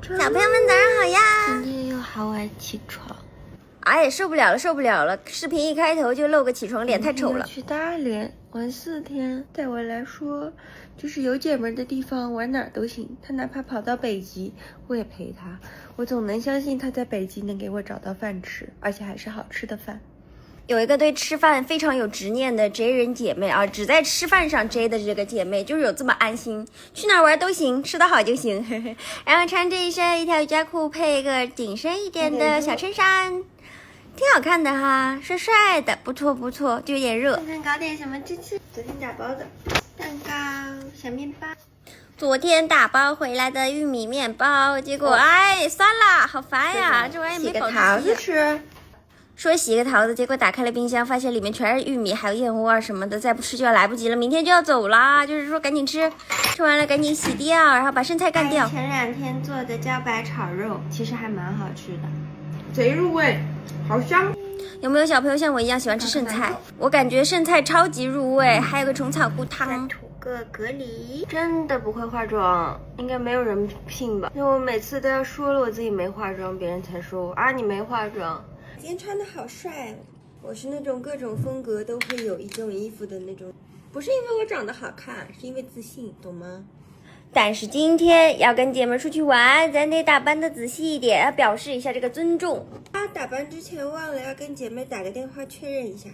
小朋友们早上好呀！今天又好晚起床，哎呀，受不了了，受不了了！视频一开头就露个起床脸，太丑了。去大连玩4天，对我来说，就是有姐们的地方，玩哪儿都行。他哪怕跑到北极，我也陪他。我总能相信他在北极能给我找到饭吃，而且还是好吃的饭。有一个对吃饭非常有执念的 J 人姐妹啊，只在吃饭上 J 的这个姐妹，就是有这么安心，去哪儿玩都行，吃得好就行。然后穿这一身一条瑜伽裤，配一个紧身一点的小衬衫，挺好看的哈，帅帅的，不错不错，就有点热。看看搞点什么吃？昨天打包的蛋糕、小面包。昨天打包回来的玉米面包，结果酸了，好烦呀！这玩意没保质期。洗个桃子吃。说洗个桃子，结果打开了冰箱，发现里面全是玉米，还有燕窝什么的，再不吃就要来不及了，明天就要走啦。就是说赶紧吃，吃完了赶紧洗掉，然后把剩菜干掉。前2天做的茭白炒肉，其实还蛮好吃的，贼入味，好香。有没有小朋友像我一样喜欢吃剩菜？我感觉剩菜超级入味，还有个虫草菇汤。涂个隔离。真的不会化妆，应该没有人信吧？因为我每次都要说了我自己没化妆，别人才说啊你没化妆。今天穿的好帅哦！我是那种各种风格都会有一种衣服的那种，不是因为我长得好看，是因为自信，懂吗？但是今天要跟姐妹出去玩，咱得打扮的仔细一点，要表示一下这个尊重。打扮之前忘了要跟姐妹打个电话确认一下。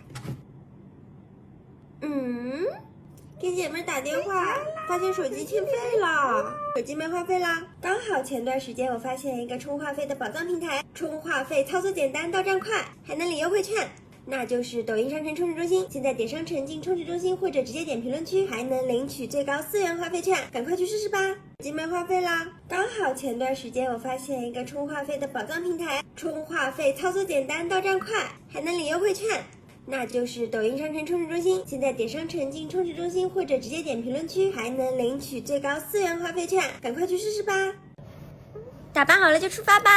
给姐妹打电话，发现手机欠费了，手机没话费啦。刚好前段时间我发现一个充话费的宝藏平台，充话费操作简单，到账快，还能领优惠券，那就是抖音商城充值中心。现在点商城进充值中心，或者直接点评论区，还能领取最高4元话费券，赶快去试试吧。手机没话费啦。刚好前段时间我发现一个充话费的宝藏平台，充话费操作简单，到账快，还能领优惠券，那就是抖音商城充值中心。现在点商城进充值中心，或者直接点评论区，还能领取最高4元话费券，赶快去试试吧。打扮好了就出发吧。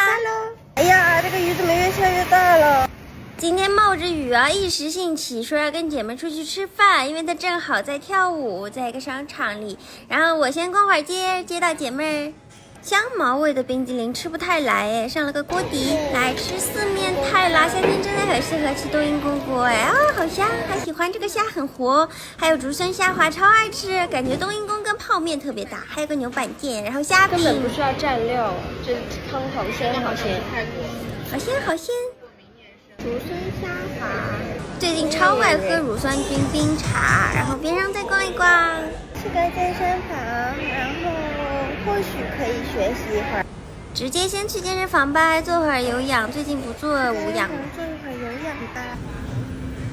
哎呀，这个雨怎么越下越大了？今天冒着雨啊，一时兴起说要跟姐妹出去吃饭，因为她正好在跳舞，在一个商场里。然后我先逛会儿街，接到姐妹香茅味的冰激凌吃不太来哎，上了个锅底，来吃四面泰啦！夏天真的很适合吃冬阴功锅哎，好香，还喜欢这个虾很活，还有竹荪虾滑超爱吃，感觉冬阴功跟泡面特别搭，还有个牛板腱，然后虾饼。根本不需要蘸料，这汤好鲜好鲜，好鲜好鲜。竹荪虾滑，最近超爱喝乳酸菌冰茶，然后边上再逛一逛，去个健身房，然后或许可以学习一会儿。直接先去健身房吧，做会儿有氧，最近不做无氧。做一会儿有氧吧。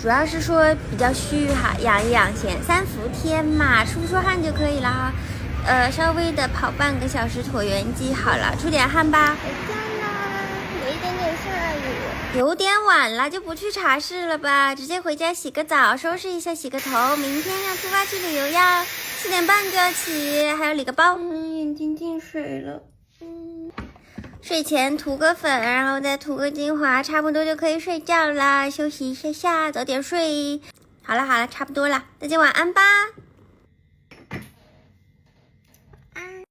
主要是说比较虚哈，养一养先，3伏天嘛，出汗就可以了哈。稍微的跑半个小时椭圆机好了，出点汗吧。回家啦，有一点点下雨。有点晚了，就不去茶室了吧，直接回家洗个澡，收拾一下，洗个头，明天要出发去旅游呀，4点半就要起，还要理个包。眼睛进水了。睡前涂个粉，然后再涂个精华，差不多就可以睡觉啦，休息一下下，早点睡。好了好了，差不多了，大家晚安吧。